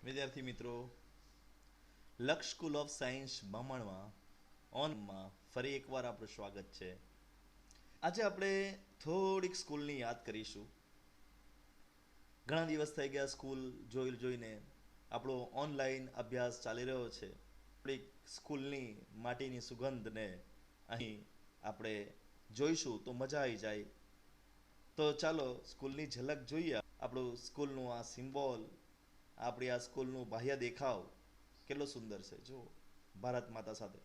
વિદ્યાર્થી મિત્રો, લક્ષ સ્કૂલ ઓફ સાયન્સ બામણમાં ઓનમાં ફરી એકવાર આપણું સ્વાગત છે. આજે આપણે થોડીક સ્કૂલની યાદ કરીશું. ઘણા દિવસ થઈ ગયા સ્કૂલ જોઈને. આપણો ઓનલાઈન અભ્યાસ ચાલી રહ્યો છે. થોડીક સ્કૂલની માટીની સુગંધને અહીં આપણે જોઈશું તો મજા આવી જાય. તો ચાલો સ્કૂલની ઝલક જોઈએ. આપણું સ્કૂલનું આ સિમ્બોલ, આપણી આ સ્કૂલનું બાહ્ય દેખાવ કેટલો સુંદર છે. જો ભારત માતા સાથે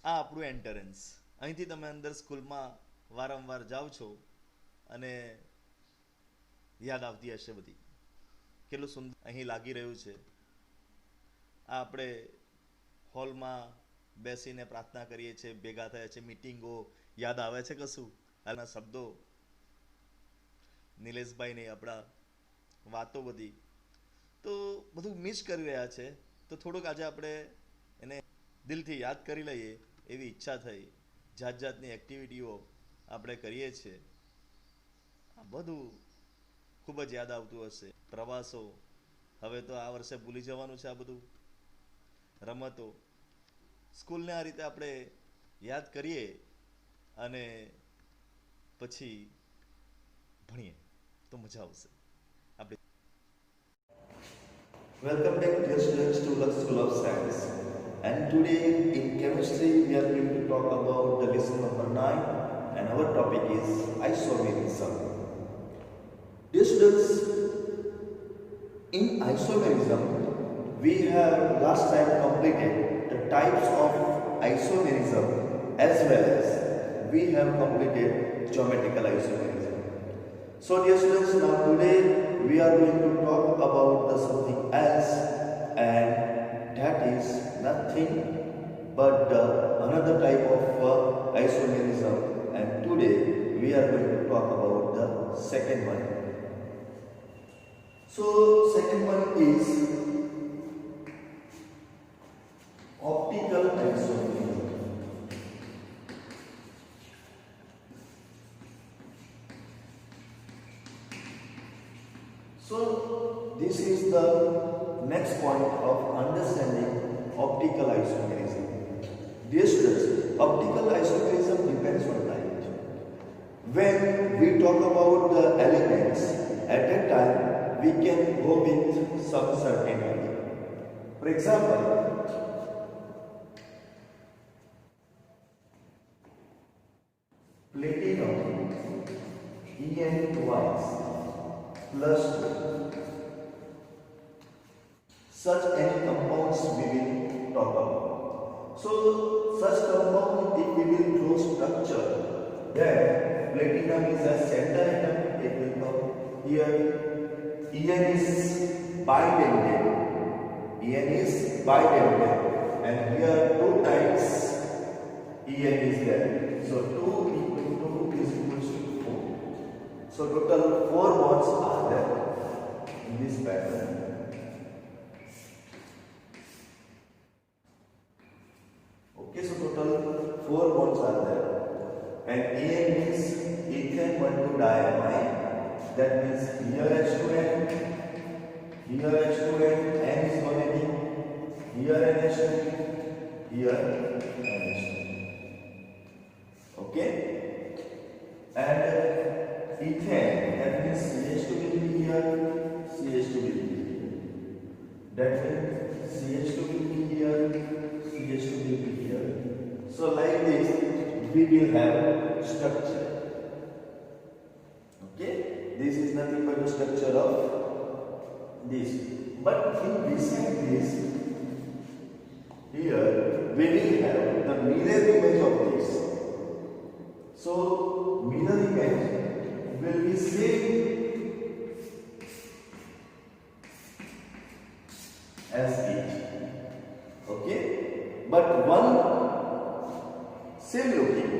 આ આપણું એન્ટરન્સ. અહીંથી તમે અંદર સ્કૂલમાં વારંવાર જાઓ છો અને યાદ આવતી હશે બધી. કેટલું સુંદર અહીં લાગી રહ્યું છે. આ આપણે હોલમાં બેસીને પ્રાર્થના કરીએ છીએ, ભેગા થયા છે, મિટિંગો યાદ આવે છે કશું? હાલના શબ્દો નિલેશભાઈ ને આપણા વાતો બધી તો બધું મિસ કરી રહ્યા છે. તો થોડુંક આજે આપણે એને દિલથી યાદ કરી લઈએ એવી ઈચ્છા થઈ. જાત જાતની એક્ટિવિટીઓ આપણે કરીએ છીએ. આ બધું ખૂબ જ યાદ આવતું હશે. પ્રવાસો હવે તો આ વર્ષે ભૂલી જવાનું છે. આ બધું રમતો સ્કૂલને આ રીતે આપણે યાદ કરીએ અને પછી ભણીએ તો મજા આવશે. Welcome back, dear students, to Lux School of Science. And today in chemistry, we are going to talk about the lesson number 9, and our topic is isomerism. Dear students, in isomerism, we have last time completed the types of isomerism as well as we have completed geometrical isomerism. So dear students, now today we are going to talk about the something else, and that is nothing but another type of isomerism, and today we are going to talk about the second one. So second one is optical isomerism. So this is the next point of understanding optical isomerism. Dear students, optical isomerism depends on light. When we talk about the elements, at that time we can go with some certainty. For example, platinum En twice plus 2. Such any compounds we will talk about. So such compound, if we will draw structure, then platinum is a center atom, it will come here. En is bidentate. En is bidentate, and here 2 times En is there. So 2 equal to 2 is equals to 4. So total 4 bonds are there in this pattern. Okay, so total 4 bonds are there. And En means ethane 1 to diamine. That means here H2N, here H2N, N is connecting, here NH2, here NH2. Okay? And ethane, that means CH2 will be here, CH2 will be here. That means CH2 will be here, CH2 will be here. So like this, we will have structure. Okay, this is nothing but the structure of this. But in beside this, here we will have the mirror image of this. So mirror image will be same as it. Okay, but one same looking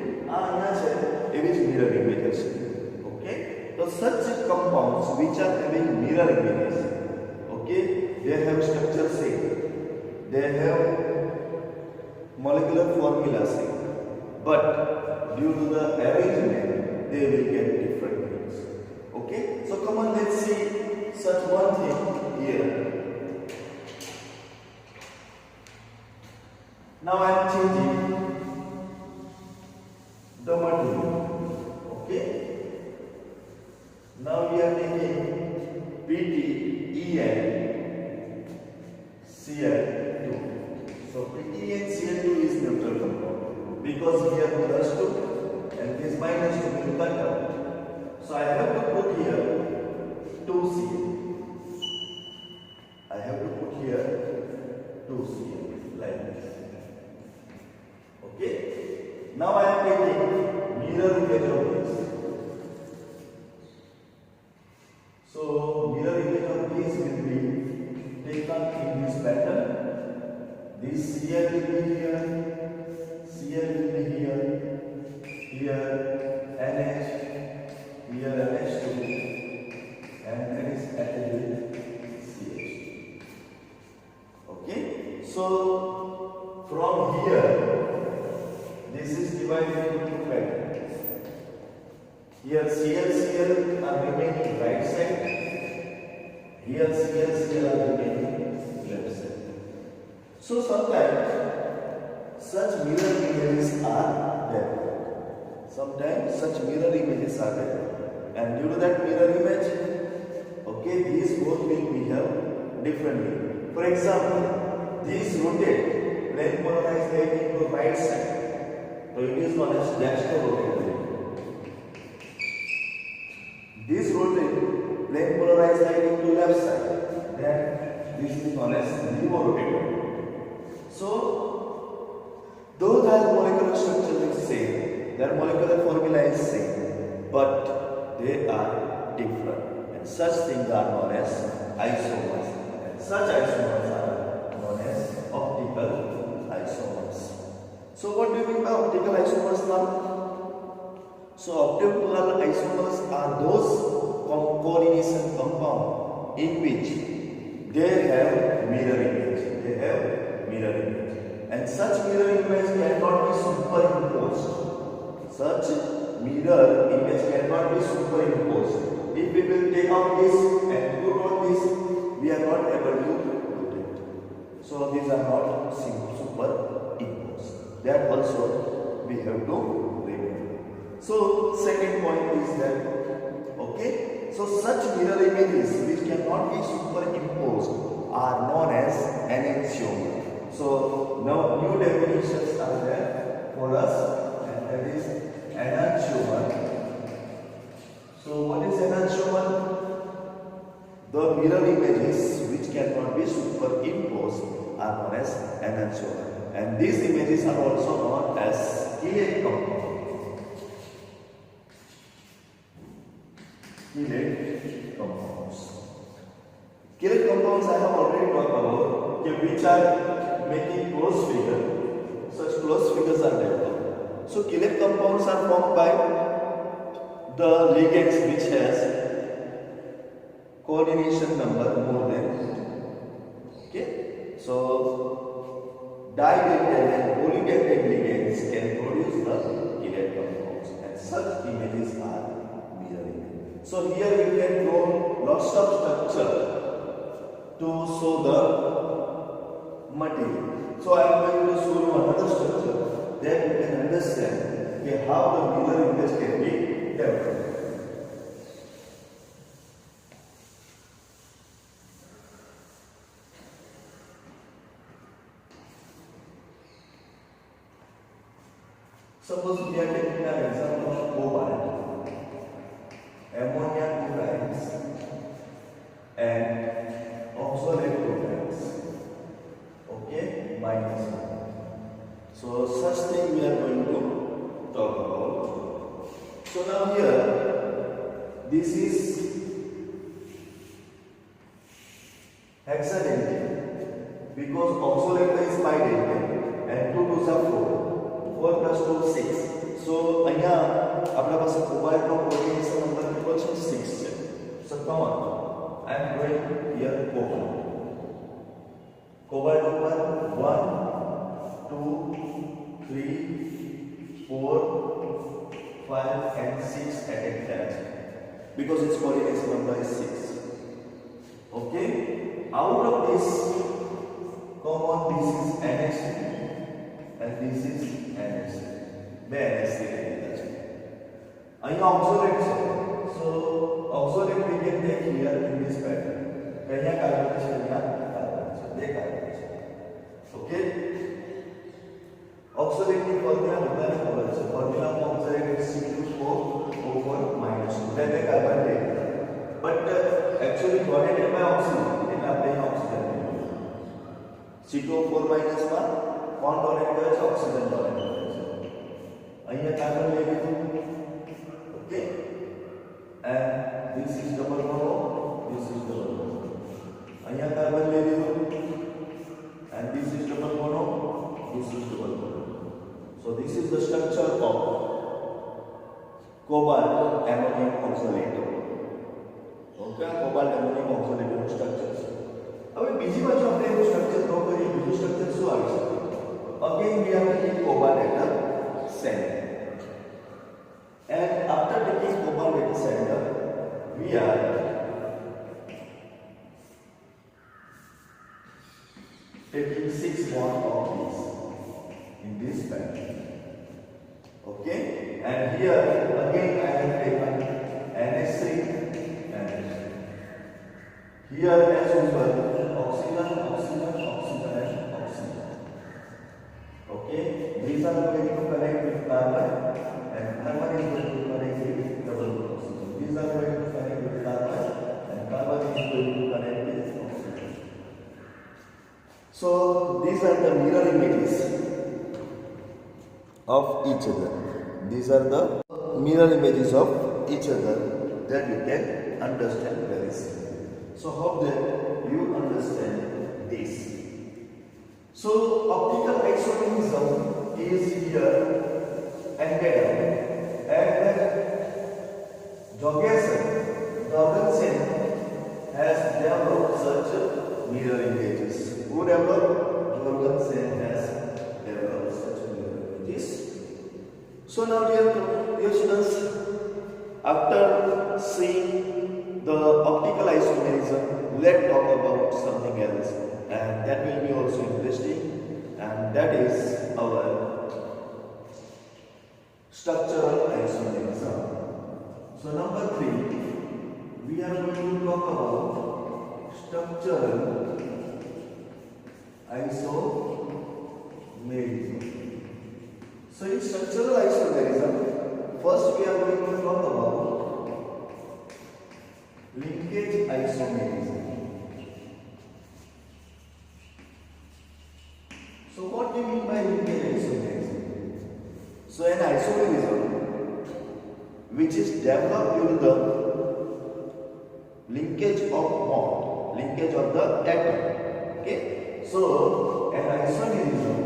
is mirror images. Okay, so such compounds which are having mirror images, okay, they have structure same, they have molecular formula same, but due to the arrangement they will get different names. Okay, so come on, let's see such one thing Now I am changing the material. Okay. Now we are taking PTEN Cl2. So PTEN Cl2 is neutral compound because here +2 and this -2 will cut out. So I have to put here 2Cl. I have to put here 2Cl like this. Okay. Now I am taking mirror image of this. So mirror image of this will be taken in this pattern. This Cl will be here, Cl will be here, here NH, here NH2, and that is added with CH. Okay. So from here, this is divided into two patterns. Here Cl are remaining right side. Here Cl are remaining left side. So sometimes such mirror images are there. Sometimes such mirror images are there. And due to that mirror image, okay, these both will behave differently. For example, these rotate plane polarized leg into right side. So it is known as dextro-rotated. This rotate plane polarized leg into left side. Then this is known as levo-rotated. So though their molecular structure is same, their molecular formula is same, but they are different. And such things are known as isomers. And such isomers are known as optical isomers. So what do you mean by optical isomers now? So optical isomers are those coordination compounds in which they have mirror image. They have mirror image. And such mirror image cannot be superimposed. Such mirror image cannot be superimposed. If we will take out this and put on this, we are not able to do it. So these are not superimposed. That also we have to remember. So second point is that, okay, so such mirror images which cannot be superimposed are known as enantiomer. So now new definitions are there for us, and that is enantiomer. So what is enantiomer? The mirror images which cannot be superimposed are known as enantiomer. And these images are also known as chelate compounds. Chelate compounds. Chelate compounds I have already talked about, which are making close figure. Such close figures are developed. So chelate compounds are formed by the ligands which has coordination number more than 2. Okay. So didentate and polydentate ligands can produce the chelate compounds, and such images are mirror images. So here you can draw lots of structure to show the material. So I am going to show you another structure that you can understand how the mirror image can be developed. Suppose we are taking an example of cobalt, ammonia chlorides, and oxalate chlorides. Okay, minus 1. So such thing we are going to talk about. So now here, this is hexadentate because oxalate is bidentate and 2 2s are 4. 4 plus 2 6. So અહીંયા આપણા પાસે cobalt નો coordination number કેટલો છે 6 છે. So come on, I am drawing here cobalt. Cobalt number 1 2 3 4 5 and 6 at exact because its coordination number is 6. Okay, out of this common this is NH this is NH3. બે NH3 લીધા છે. અહીંયા ઓક્ઝોલેટ છે. So oxalate we can take here in this pattern. અહીંયા carbon છે, અહીંયા carbon છે, બે કાર્બન છે. ઓકે. ઓક્ઝોલેટ ની ફોર્મ્યુલા બધાને ખબર છે. Formula of oxalate is C2O4 -2. બે કાર્બન લે. But actually donated by oxygen. એટલે આપણે ઓક્સિજન C2O4 માં કોણ ડોનેટ કરે છે? ઓક્સિજન ડોનેટ કરે છે. અહીંયા કાર્બન લઈ લીધું. Okay. And this is double bond, this is double bond. અહીંયા કાર્બન લઈ લીધું. And this is double bond, this is double bond. So this is the structure of cobalt ammonium oxalate. Okay, cobalt ammonium oxalate નું structure છે. હવે બીજી બાજુ આપણે એનું સ્ટ્રક્ચર ડ્રો કરીએ. બીજું સ્ટ્રક્ચર શું આવી શકે? Again we are taking cobalt at the center. And after taking cobalt at the center, we are taking 6 bonds of this in this pattern. Okay, and here again I have taken NH3 and here as usual oxygen, oxygen, oxygen and oxygen. Okay, these are going to connect with carbon and carbon is going to connect with double oxygen. These are going to connect with carbon and carbon is going to connect with oxygen. So these are the mirror images of each other. These are the mirror images of each other that you can understand very simply. So hope that you understand this. So optical isomerism is here ended up, and Jorgensen has developed such mirror images. Who developed? Jorgensen has developed such mirror images. So now dear students, after seeing the optical isomerism, let's talk about something else, and that will be also interesting, and that is our structural isomerism. So number 3, we are going to talk about structural isomerism. So in structural isomerism, first we are going to talk about linkage isomerism. So what do you mean by linkage isomerism? So an isomerism which is developed due to the linkage of bond, linkage of the atom. Okay, so an isomerism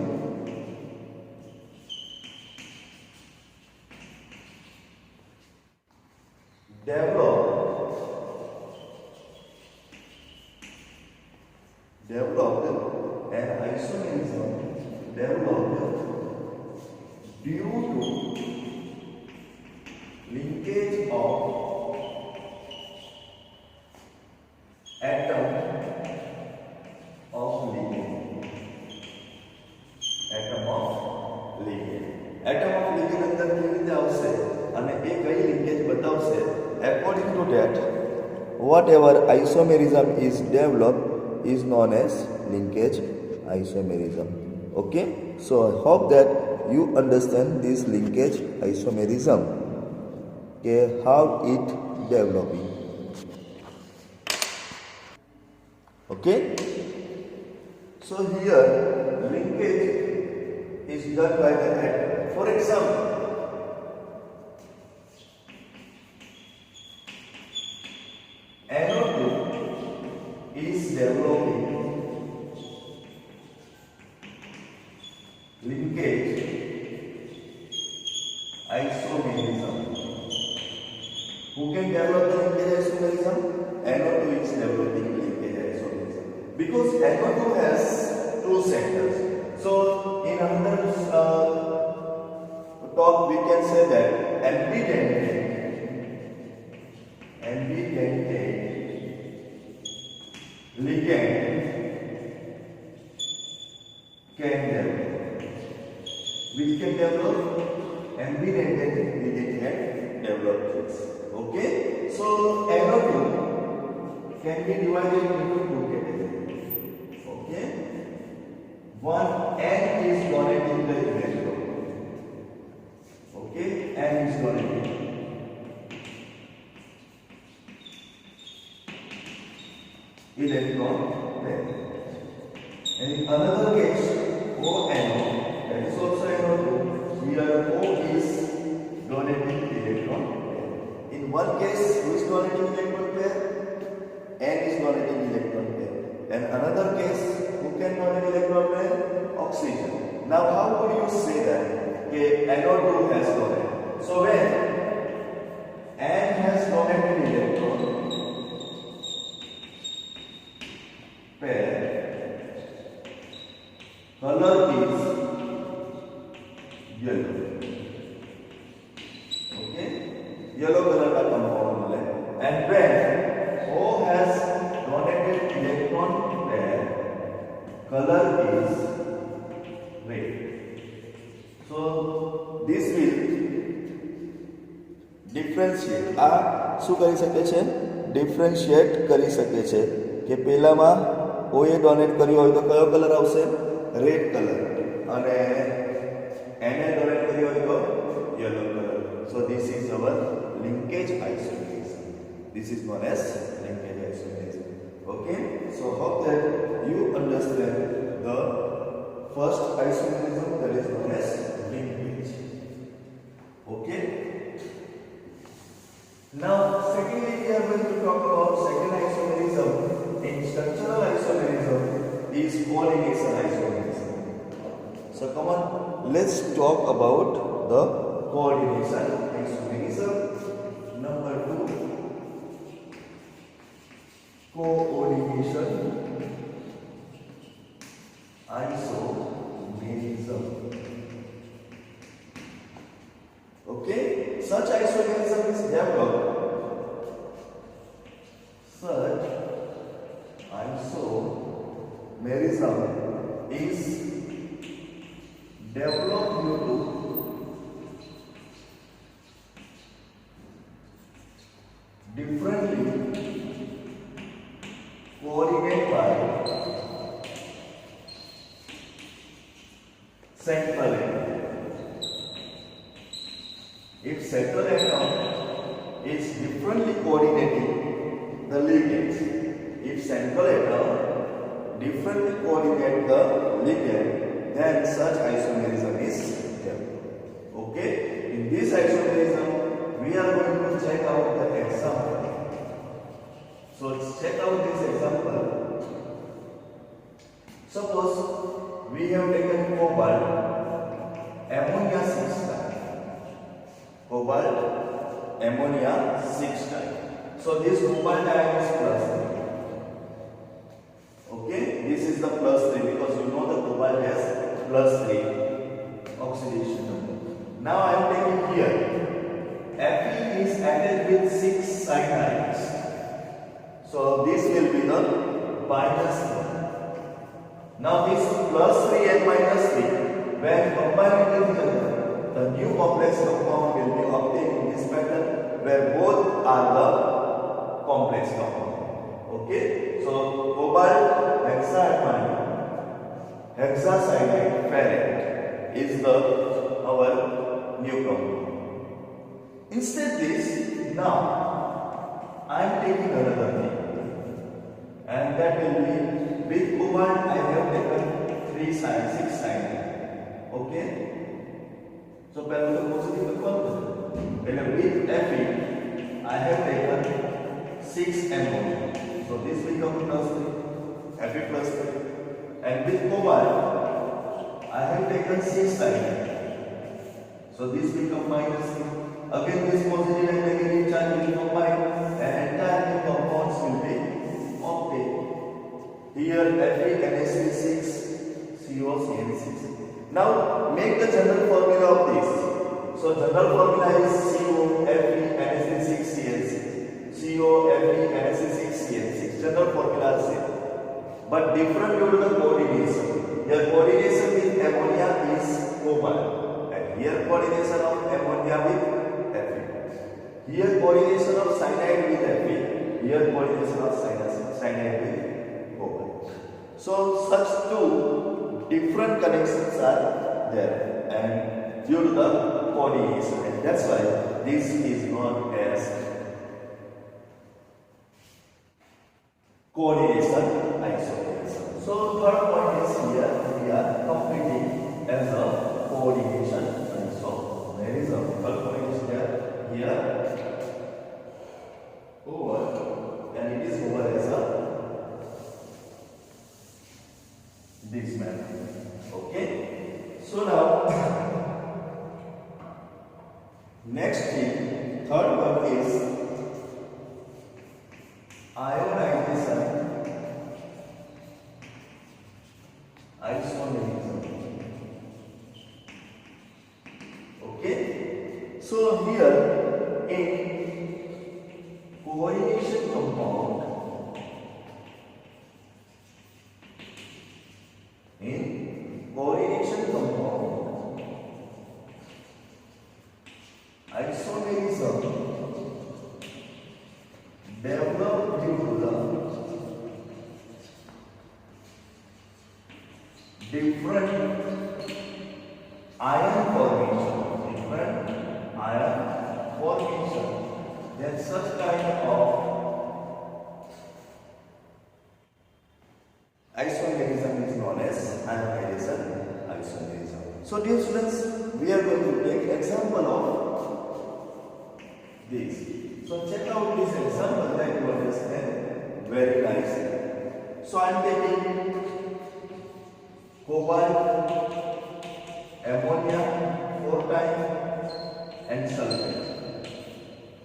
developed an isomerism developed due to linkage of atom of ligand. Atom of ligand અંદર કેવી રીતે આવશે અને એ કઈ linkage બતાવશે? According to that, whatever isomerism is developed is known as linkage isomerism. Okay, so I hope that you understand this linkage isomerism, okay, how it developing. Okay, so here linkage is done by the atom. For example, NO2 is developing linkage isomerism. Who can develop the linkage isomerism? NO2 is developing linkage isomerism because NO2 has two centers. So in another talk we can say that ambidentate ligand can develop. which can develop, and we can develop things. Okay, so NO2 can be divided into two categories. Okay, one, N is donating the electron. Okay, N is donating. Electron pair. And in another case, ONO, that is also NO2, here O is donating electron pair. In one case, who is donating electron pair? N is donating electron pair. And another case, who can donate electron pair? Oxygen. Now, how would you say that? Okay, NO2 has donated. So when N has donated electron pair, color is yellow. Okay, yellow color का compound मिले. And when O has donated electron pair, color is red. So this will differentiate. આ શું કરી શકે છે? Differentiate કરી શકે છે કે પેલામાં ઓએ ડોનેટ કર્યું હોય તો કયો કલર આવશે? Red colour. અને એને ડોનેટ કર્યું હોય તો yellow colour. So this is hour linkage isomerism. This is known as linkage isomerism. Okay, so hope that you understand the first isomerism, that is known as linkage. Okay, now secondly we are going to talk about second isomerism. In structural isomerism is coordination isomerism. So come on, let's talk about the coordination isomerism. Number 2, coordination isomerism. Okay, such isomerism is developed. Such isomerism is developed due to differently coordinated by central atom. If central atom is differently coordinating the ligands, if central atom differently coordinate the ligand, then such isomerism is developed. Okay, in this isomerism we are going to check out the example. So let's check out this example. Suppose we have taken cobalt, ammonia 6 type. Cobalt, ammonia 6 type. So this cobalt ion is plus 3. Okay, this is the plus 3 because you know the cobalt has plus 3 oxidation number. Now I am taking here Fe is added with 6 cyanides. So this will be the minus 1. Now this plus 3 and minus 3, when combined together, the new complex compound will be obtained in this pattern where both are the complex compound. Okay, so cobalt hexaamine, hexacyanide ferrate is the our new compound. Instead this, now I am taking another thing, and that will be with cobalt I have taken 6 cyanide. Okay, so पहले तो positive कौन था? पहले with Fe I have taken 6 ammonia. So this becomes plus 3, Fe plus 3. And with cobalt I have taken 6 cyanide. So this becomes minus 3. Again this positive and negative charge will combine and entire new compounds will be obtained. Here Fe NH3 6, CO CN6. Now make the general formula of this. So general formula is CO Fe NH3 6 CN6. CO Fe NH3 6 CN6. General formula is same. but different due to the coordination. Here coordination with ammonia is common, and here coordination of ammonia with Fe. Here coordination of cyanide with Fe. Here coordination of cyanide with common. So such two different connections are there, and due to the coordination, and that's why this is known as coordination isomerism. So third point is here we are completing as a coordination isomerism. Third point is here over, and it is over as a this manner. Okay. So now next thing, third one is ionization isomerism. Okay. So here in coordination compound, isomerism developed due to the different ion formation, then such kind of isomerism is known as ionization isomerism. So dear students, we are going to take example of this. So check out this example that you understand very nicely. So I am taking cobalt, ammonia 4 times and sulfate.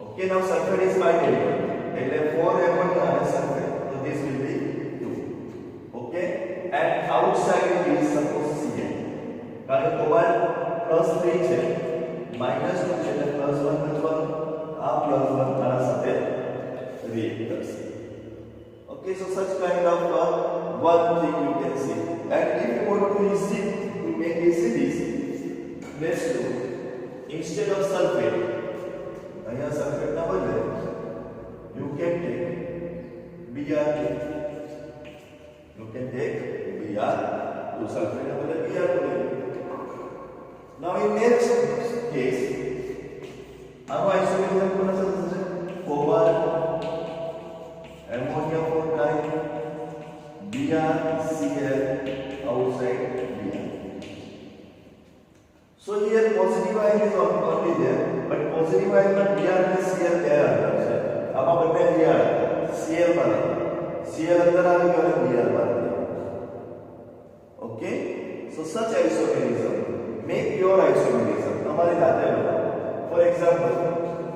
Okay, now sulfate is bivalent. And 4 ammonia and sulfate. So this will be 2. Okay, and outside is suppose Cl. Because cobalt plus 3 છે, minus 2 છે, plus 1 બચવાનું. Plus 1 આના સાથે react કરશે. Okay, so such kind of one thing you can see. And if you want to easy to make a series, let's do instead of sulfate, અહીંયા sulfate ના બદલે you can take Br. You can take Br to sulfate ના બદલે Br to. Now in next case, આનો આઇસોમેરિઝમ કોના સાથે થશે? Cobalt, ammonia 4 time, Br, Cl, outside Br. So here positive ion is only there, but positive ion માં Br અને Cl બે અંદર છે. આમાં બંને Br, Cl માં Cl અંદર આવી ગયો અને Br બહાર આવ્યો. Okay, so such isomerism, make your isomerism તમારી જાતે બનાવો. For example,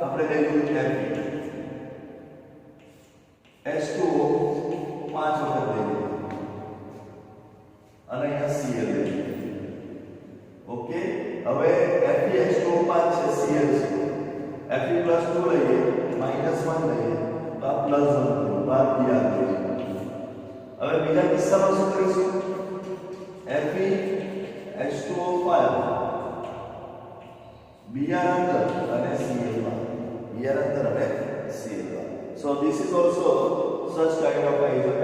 આપણે લઈ લીધું H2O 5 વખત લઈ લીધું અને અહીંયા Cl લઈ લીધું. ઓકે, હવે FeH2O 5 છે, Cl છે. Fe+2 લઈએ, -1 લઈએ, તો આ +1 થયું, બાદ Br લઈએ. હવે બીજા કિસ્સામાં શું કરીશું? FeH2O 5 Br under and Cl bar. Br under and Cl bar. So this is also such kind of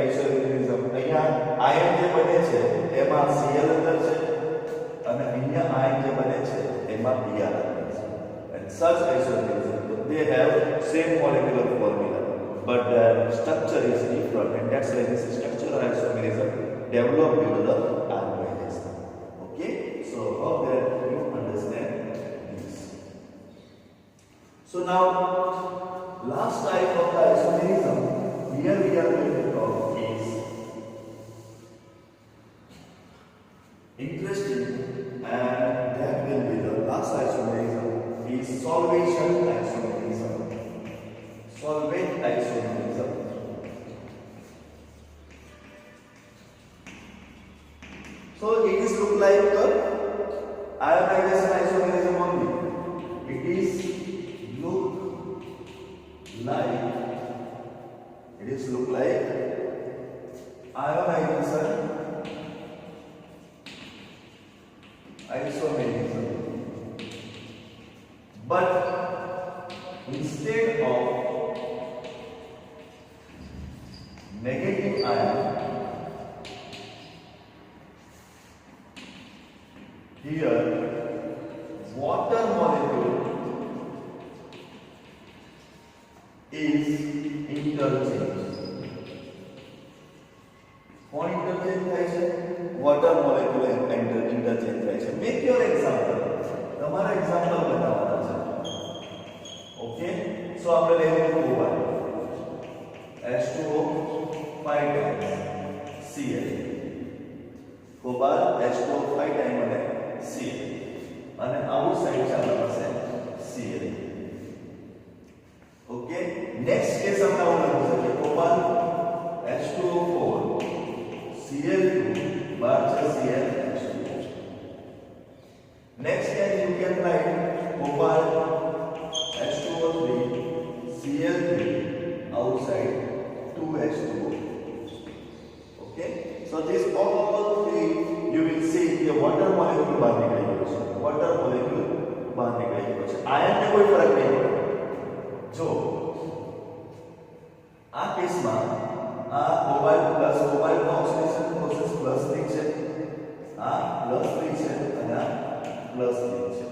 isomerism. અહીંયા ion જે બને છે એમાં Cl અંદર છે અને અહીંયા ion જે બને છે એમાં Br અંદર છે. And such isomerism, they have same molecular formula, but their structure is different, and that's why this structural isomerism developed due to the ionization. Okay, so hope that you understand. So now, last type of the isomerism here we are going to talk is interesting, and that will be the last isomerism is solvation isomerism. Solvent isomerism. So it is look like ionization isomerism only. It is look like ionization negative ion, here water molecule is interchanged. કોણ interchange થાય છે? Water molecule interchange થાય છે. Make your example. તમારા example બનાવવાના છે. Okay, સો આપણે લઈ લઈએ O1 H2O 5 times Cl. Cobalt H2O 5 times અને Cl. અને આઉટ સાઈડ છે આપણા પાસે Cl. ઓકે, નેક્સ્ટ કેસ આપણે આવું લખી શકીએ. Cobalt H2O4 Cl2 bar Cl H2O. Next can you can write cobalt H2O3 Cl3 outside 2H2O. Okay, so this all three you will see the water molecule બહાર નીકળી ગયો છે. water molecule બહાર નીકળી ગયો છે. આયન ને કોઈ ફરક નહીં પડે. જો આ કેસમાં આ કોબાલ્ટ પ્લસ કોબાલ્ટ નો ઓક્સિડેશન પ્રોસેસ પ્લસ 3 છે, આ પ્લસ 3 છે અને આ પ્લસ 3 છે.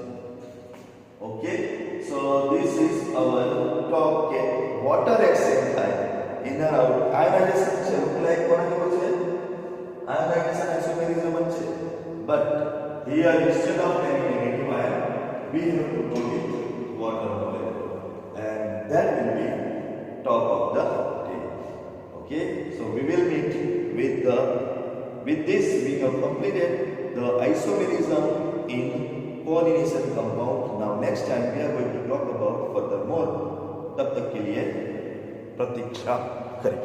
Okay, so this is our top કે વોટર એક્સચેન્જ થાય ઇનર આઉટ. આયનાઇઝેશન છે લાઈક કોણ જેવું છે? આયનાઇઝેશન આઇસોમેરિઝમ છે. But here instead of having negative ion we have to put it water molecule and that will be top of the table. Okay, so we will meet with this we have completed the isomerism in coordination compound. Now next time we are going to talk about furthermore. तब तक के लिए प्रतीक्षा करें.